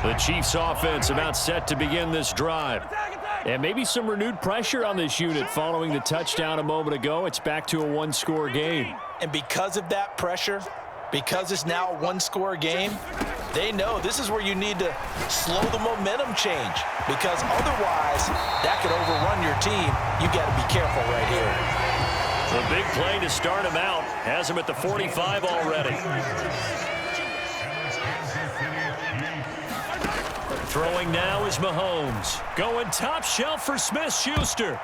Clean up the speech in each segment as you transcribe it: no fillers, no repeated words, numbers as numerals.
The Chiefs offense about set to begin this drive. And maybe some renewed pressure on this unit following the touchdown a moment ago. It's back to a one-score game. And because of that pressure, because it's now a one-score game, they know this is where you need to slow the momentum change, because otherwise that could overrun your team. You got to be careful right here. The big play to start him out has him at the 45 already. Throwing now is Mahomes. Going top shelf for Smith-Schuster.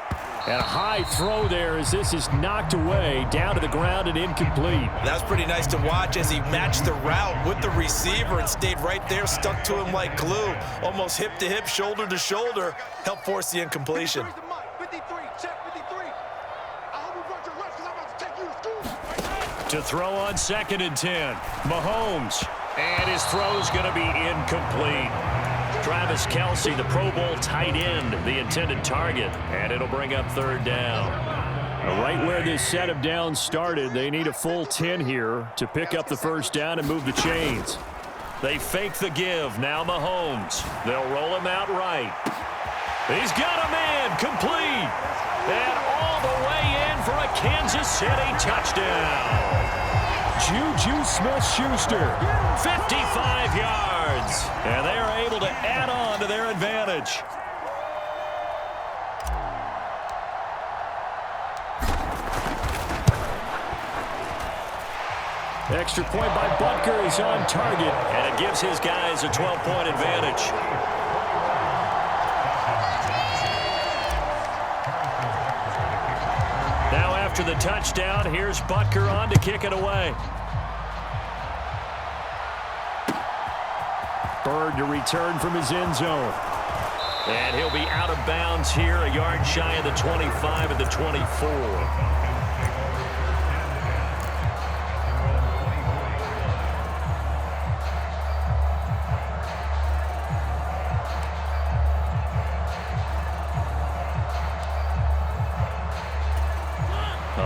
And a high throw there as this is knocked away, down to the ground and incomplete. That's pretty nice to watch as he matched the route with the receiver and stayed right there, stuck to him like glue. Almost hip to hip, shoulder to shoulder, helped force the incompletion. To throw on 2nd and 10. Mahomes. And his throw's going to be incomplete. Travis Kelce, the Pro Bowl tight end, the intended target. And it'll bring up 3rd down. Right where this set of downs started, they need a full 10 here to pick up the 1st down and move the chains. They fake the give. Now Mahomes. They'll roll him out right. He's got a man. Complete. And all the way in for a Kansas City touchdown. Juju Smith-Schuster, 55 yards. And they are able to add on to their advantage. Extra point by Butker is on target, and it gives his guys a 12-point advantage. Now after the touchdown, here's Butker on to kick it away. Bird to return from his end zone. And he'll be out of bounds here, a yard shy of the 25 at the 24.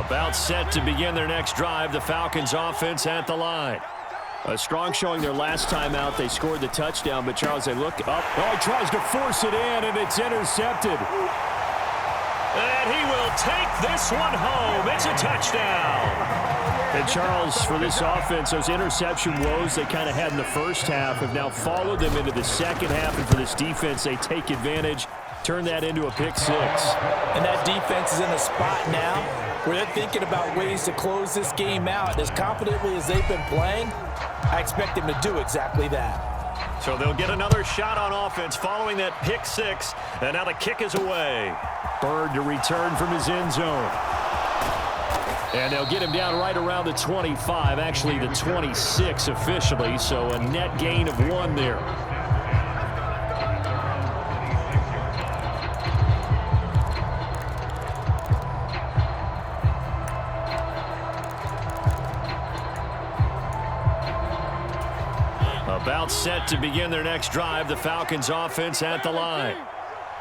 About set to begin their next drive, the Falcons offense at the line. A strong showing their last time out. They scored the touchdown, but Charles, they look up. Oh, he tries to force it in, and it's intercepted. And he will take this one home. It's a touchdown. And Charles, for this offense, those interception woes they kind of had in the first half have now followed them into the second half, and for this defense, they take advantage, turn that into a pick six. And that defense is in a spot now where they're thinking about ways to close this game out. As confidently as they've been playing, I expect them to do exactly that. So they'll get another shot on offense following that pick six, and now the kick is away. Bird to return from his end zone. And they'll get him down right around the 25, actually the 26 officially, so a net gain of 1 there. About set to begin their next drive, the Falcons offense at the line.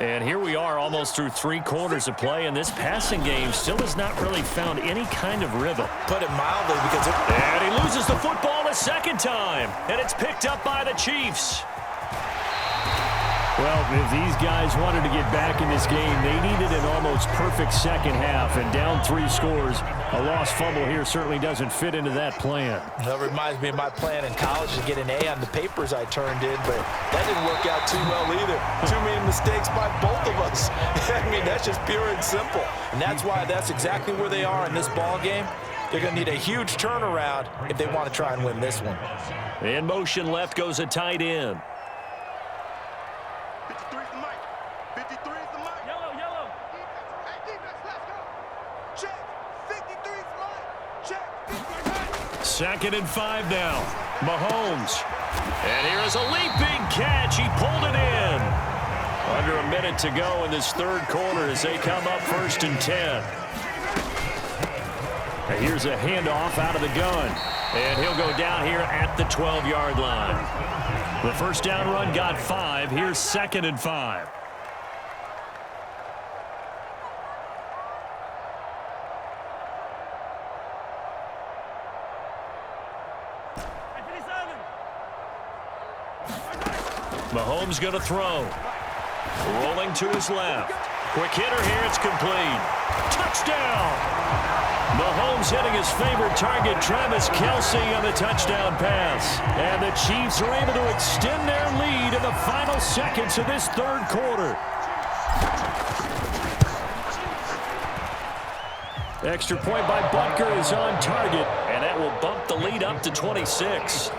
And here we are almost through 3 quarters of play, and this passing game still has not really found any kind of rhythm. Put it mildly, because and he loses the football a second time, and it's picked up by the Chiefs. Well, if these guys wanted to get back in this game, they needed an almost perfect second half, and down 3 scores. A lost fumble here certainly doesn't fit into that plan. That reminds me of my plan in college to get an A on the papers I turned in, but that didn't work out too well either. Too many mistakes by both of us. I mean, that's just pure and simple. And that's why that's exactly where they are in this ball game. They're going to need a huge turnaround if they want to try and win this one. In motion left goes a tight end. Second and 5 now. Mahomes. And here is a leaping catch. He pulled it in. Under a minute to go in this third quarter as they come up 1st and 10. And here's a handoff out of the gun. And he'll go down here at the 12-yard line. The first down run got 5. Here's 2nd and 5. Mahomes going to throw. Rolling to his left. Quick hitter here. It's complete. Touchdown! Mahomes hitting his favorite target, Travis Kelce, on the touchdown pass. And the Chiefs are able to extend their lead in the final seconds of this third quarter. Extra point by Butker is on target, and that will bump the lead up to 26.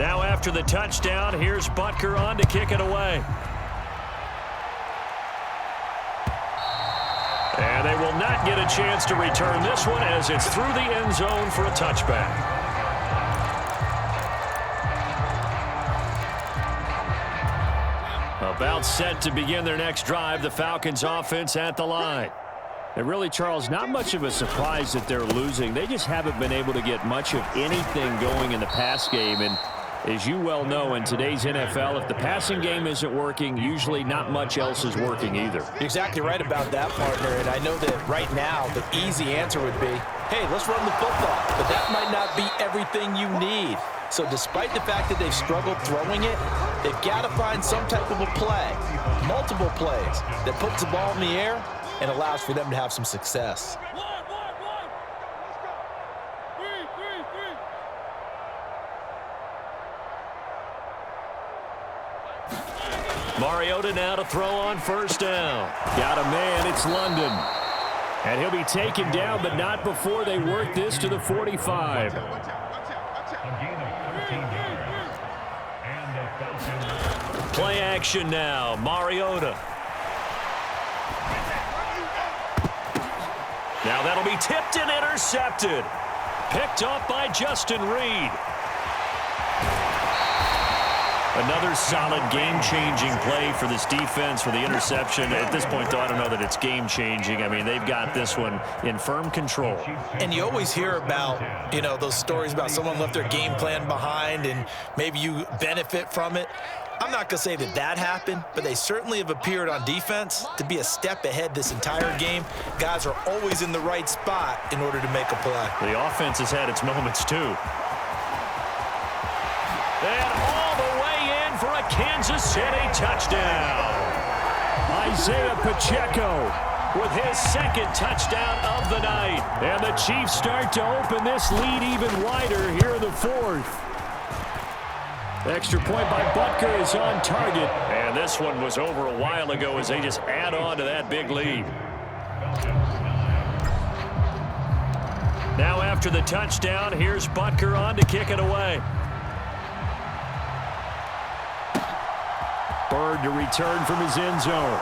Now after the touchdown, here's Butker on to kick it away. And they will not get a chance to return this one as it's through the end zone for a touchback. About set to begin their next drive, the Falcons offense at the line. And really, Charles, not much of a surprise that they're losing. They just haven't been able to get much of anything going in the pass game. And as you well know, in today's NFL, if the passing game isn't working, usually not much else is working either. Exactly right about that, partner. And I know that right now the easy answer would be, hey, let's run the football. But that might not be everything you need. So despite the fact that they've struggled throwing it, they've got to find some type of a play, multiple plays, that puts the ball in the air and allows for them to have some success. Mariota now to throw on first down. Got a man, it's London. And he'll be taken down, but not before they work this to the 45. Play action now, Mariota. Now that'll be tipped and intercepted. Picked off by Justin Reed. Another solid game-changing play for this defense for the interception. At this point, though, I don't know that it's game-changing. I mean, they've got this one in firm control. And you always hear about, you know, those stories about someone left their game plan behind and maybe you benefit from it. I'm not going to say that that happened, but they certainly have appeared on defense to be a step ahead this entire game. Guys are always in the right spot in order to make a play. The offense has had its moments, too. And all the way in for a Kansas City touchdown. Isaiah Pacheco with his second touchdown of the night. And the Chiefs start to open this lead even wider here in the fourth. Extra point by Butker is on target. And this one was over a while ago as they just add on to that big lead. Now after the touchdown, here's Butker on to kick it away. Bird to return from his end zone.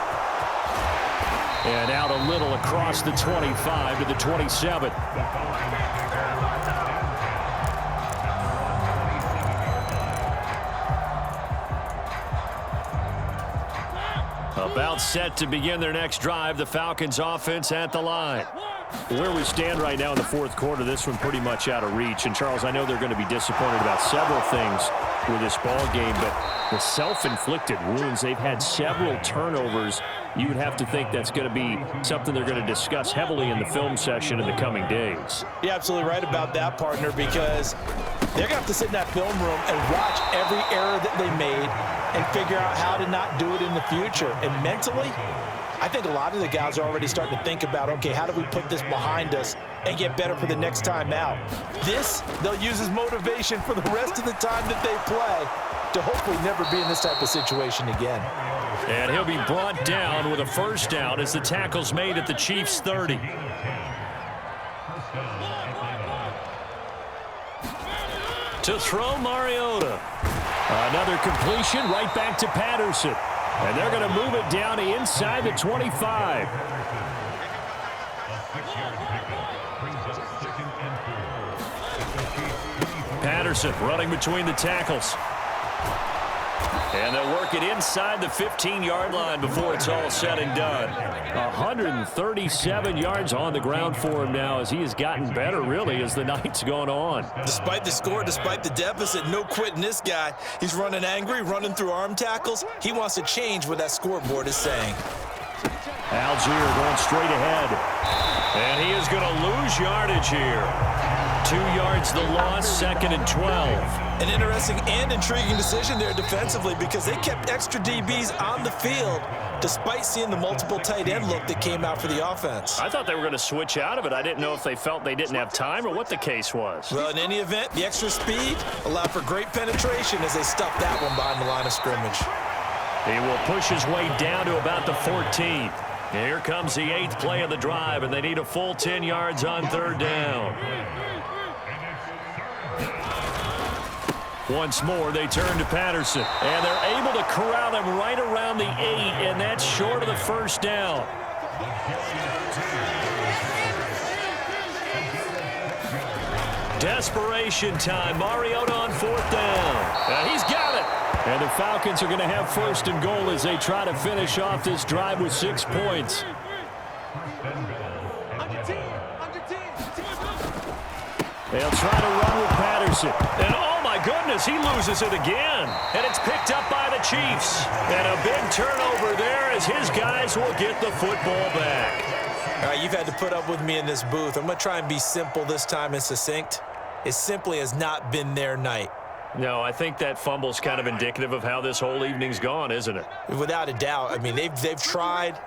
And out a little across the 25 to the 27. About set to begin their next drive, the Falcons offense at the line. Where we stand right now in the fourth quarter, this one pretty much out of reach. And, Charles, I know they're going to be disappointed about several things with this ball game, but the self-inflicted wounds, they've had several turnovers. You would have to think that's going to be something they're going to discuss heavily in the film session in the coming days. You're absolutely right about that, partner, because they're going to have to sit in that film room and watch every error that they made and figure out how to not do it in the future. And mentally, I think a lot of the guys are already starting to think about, okay, how do we put this behind us and get better for the next time out? This, they'll use as motivation for the rest of the time that they play to hopefully never be in this type of situation again. And he'll be brought down with a first down as the tackle's made at the Chiefs' 30. To throw, Mariota. Another completion right back to Patterson. And they're going to move it down to inside the 25. Patterson running between the tackles. And they'll work it inside the 15-yard line before it's all said and done. 137 yards on the ground for him now as he has gotten better, really, as the night's gone on. Despite the score, despite the deficit, no quitting this guy. He's running angry, running through arm tackles. He wants to change what that scoreboard is saying. Algier going straight ahead. And he is going to lose yardage here. 2 yards the loss, 2nd and 12. An interesting and intriguing decision there defensively because they kept extra DBs on the field despite seeing the multiple tight end look that came out for the offense. I thought they were going to switch out of it. I didn't know if they felt they didn't have time or what the case was. Well, in any event, the extra speed allowed for great penetration as they stuffed that one behind the line of scrimmage. He will push his way down to about the 14th. Here comes the 8th play of the drive, and they need a full 10 yards on 3rd down. Once more, they turn to Patterson, and they're able to corral him right around the 8, and that's short of the 1st down. Desperation time. Mariota on 4th down. He's got it. And the Falcons are going to have 1st and goal as they try to finish off this drive with 6 points. They'll try to run with Patterson. And oh my goodness, he loses it again. And it's picked up by the Chiefs. And a big turnover there as his guys will get the football back. All right, you've had to put up with me in this booth. I'm going to try and be simple this time and succinct. It simply has not been their night. No, I think that fumble's kind of indicative of how this whole evening's gone, isn't it? Without a doubt. I mean, they've tried,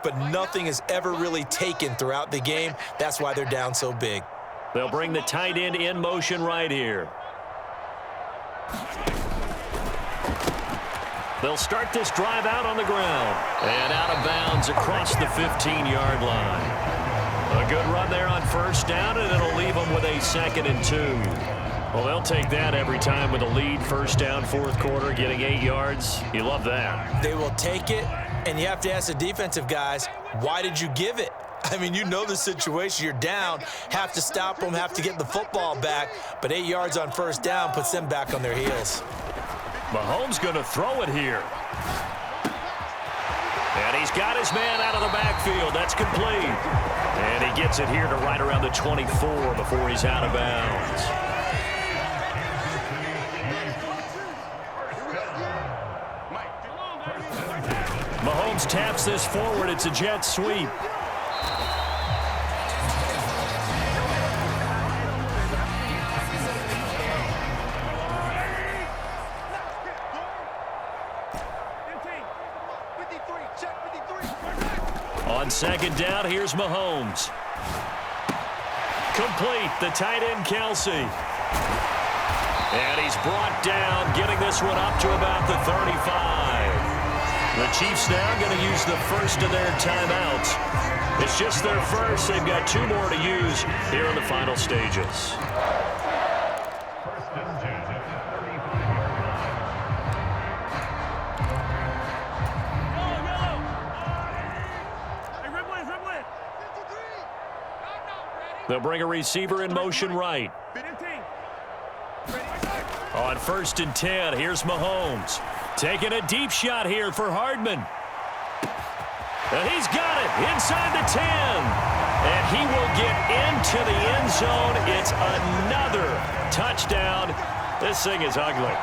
but nothing has ever really taken throughout the game. That's why they're down so big. They'll bring the tight end in motion right here. They'll start this drive out on the ground. And out of bounds across the 15-yard line. A good run there on 1st down, and it'll leave them with a 2nd and 2. Well, they'll take that every time with a lead. 1st down, 4th quarter, getting 8 yards. You love that. They will take it, and you have to ask the defensive guys, why did you give it? I mean, you know the situation. You're down, have to stop them, have to get the football back, but 8 yards on 1st down puts them back on their heels. Mahomes going to throw it here. And he's got his man out of the backfield. That's complete. And he gets it here to right around the 24 before he's out of bounds. Mahomes taps this forward. It's a jet sweep. On 2nd down, here's Mahomes. Complete, the tight end Kelce. And he's brought down, getting this one up to about the 35. The Chiefs now going to use the 1st of their timeouts. It's just their 1st. They've got 2 more to use here in the final stages. They'll bring a receiver in motion right. On 1st and 10, here's Mahomes. Taking a deep shot here for Hardman. And he's got it inside the 10. And he will get into the end zone. It's another touchdown. This thing is ugly.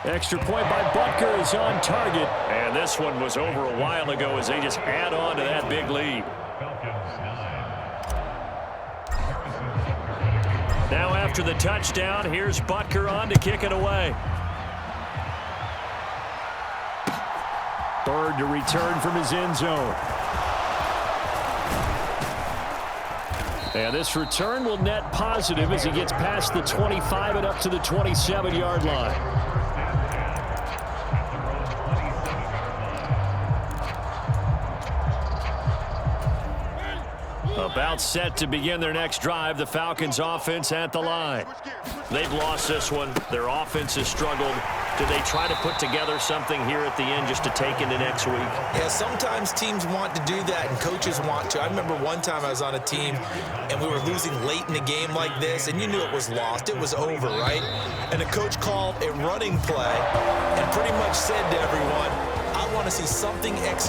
Extra point by Butker is on target. And this one was over a while ago as they just add on to that big lead. Now after the touchdown, here's Butker on to kick it away. Bird to return from his end zone. And this return will net positive as he gets past the 25 and up to the 27-yard line. About set to begin their next drive. The Falcons offense at the line. They've lost this one. Their offense has struggled. Do they try to put together something here at the end just to take into next week? Yeah, sometimes teams want to do that and coaches want to. I remember one time I was on a team and we were losing late in the game like this, and you knew it was lost. It was over, right? And the coach called a running play and pretty much said to everyone, I want to see something executed